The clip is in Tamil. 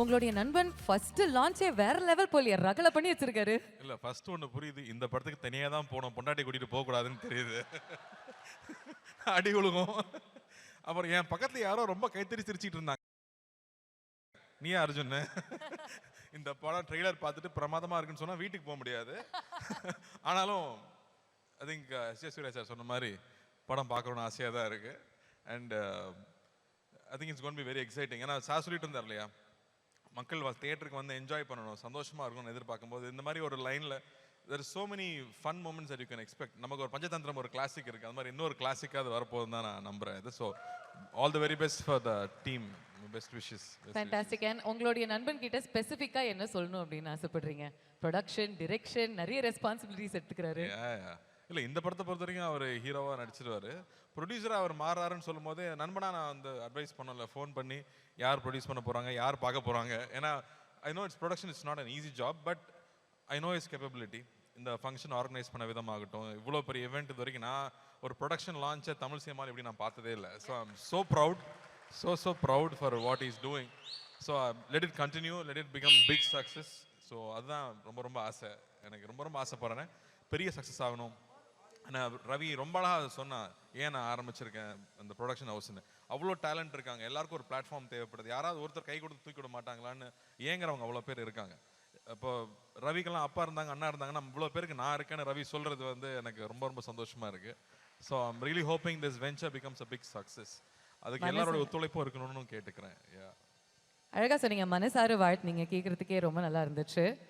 உங்களுடைய நண்பன் ஃபர்ஸ்ட் லான்ச்சே வேற லெவல் போலியா ரகல பண்ணி வச்சிருக்காரு. இல்ல ஃபர்ஸ்ட் ஒன்று புரியுது. இந்த படத்துக்கு தனியா தான் போனோம். பொண்டாட்டி கூட்டிட்டு போக கூடாதுன்னு தெரியுது. அடி விழுகும். அப்புறம் என் பக்கத்துல யாரோ ரொம்ப கைத்தறி சிரிச்சிட்டு இருந்தாங்க. நீயா அர்ஜுன்? இந்த படம் ட்ரெய்லர் பார்த்துட்டு பிரமாதமா இருக்குன்னு சொன்னா வீட்டுக்கு போக முடியாது. ஆனாலும் ஐ திங்க் சூர்யா சார் சொன்ன மாதிரி படம் பார்க்கணும்னு ஆசையாக தான் இருக்கு. And I think it's gonna be very exciting. ஏன்னா சார் சொல்லிட்டு இருந்தார் இல்லையா, மக்கள் தியேட்டருக்கு வந்து என்ஜாய் பண்ணணும், சந்தோஷமா இருக்கணும்னு எதிர்பார்க்கும்போது இந்த மாதிரி ஒரு லைன்ல there is so many fun moments that you can expect. நமக்கு ஒரு பஞ்சதந்திரம் ஒரு கிளாசிக் இருக்கு, அது மாதிரி இன்னொரு கிளாசிக்காக அது வரப்போகுதுன்னு தான் நான் நம்புறேன். So all the very best for the team. Best wishes. Fantastic. And உங்களுடைய நண்பன் கிட்ட ஸ்பெசிஃபிக்கா என்ன சொல்லணும் அப்படின்னு ஆசைப்படுறீங்க? ப்ரொடக்ஷன், டிரெக்ஷன், நிறைய ரெஸ்பான்சிபிலிட்டிஸ் எடுத்துக்கிறாரு. இல்லை, இந்த படத்தை பொறுத்த வரைக்கும் அவர் ஹீரோவாக நடிச்சிருவாரு. ப்ரொடியூசராக அவர் மாறாருன்னு சொல்லும் போது நண்பனா நான் வந்து அட்வைஸ் பண்ணல, ஃபோன் பண்ணி யார் ப்ரொடியூஸ் பண்ண போகிறாங்க, யார் பார்க்க போகிறாங்க. ஏன்னா I know it's production it's not an easy job, but I know is capability. இந்த ஃபங்க்ஷன் ஆர்கனைஸ் பண்ண விதமாகட்டும், இவ்வளோ பெரிய இவெண்ட் இது வரைக்கும் நான் ஒரு ப்ரொடக்ஷன் லான்ச்சை தமிழ் சினிமாவில் இப்படி நான் பார்த்ததே இல்லை. So I am so proud, so proud for what is doing. So let it continue, let it become big success. So அதுதான் ரொம்ப ஆசை, எனக்கு ரொம்ப ஆசைப்படுறேன் பெரிய சக்ஸஸ் ஆகணும். நான் ரவி ரொம்ப அழகாக சொன்னான், ஏன் நான் ஆரம்பிச்சிருக்கேன் அந்த ப்ரொடக்ஷன் ஹவுஸ்ன்னு. அவ்வளோ டேலண்ட் இருக்காங்க, எல்லாருக்கும் ஒரு பிளாட்ஃபார்ம் தேவைப்படுது. யாராவது ஒருத்தர் கை கொடுத்து தூக்கி விட மாட்டாங்களான்னு ஏங்குறவங்க அவ்வளோ பேர் இருக்காங்க. இப்போ ரவிக்கெல்லாம் அப்பா இருந்தாங்க, அண்ணா இருந்தாங்கன்னா இவ்வளோ பேருக்கு நான் இருக்கேன்னு ரவி சொல்கிறது வந்து எனக்கு ரொம்ப சந்தோஷமாக இருக்குது. So I'm really hoping this venture becomes a big success. அதுக்கு எல்லாரோட ஒத்துழைப்பும் இருக்கணும்னு கேட்டுக்கிறேன். அழகா சொன்னீங்க, மனசார வாழ்த்துனீங்க, கேட்கறதுக்கே ரொம்ப நல்லா இருந்துச்சு.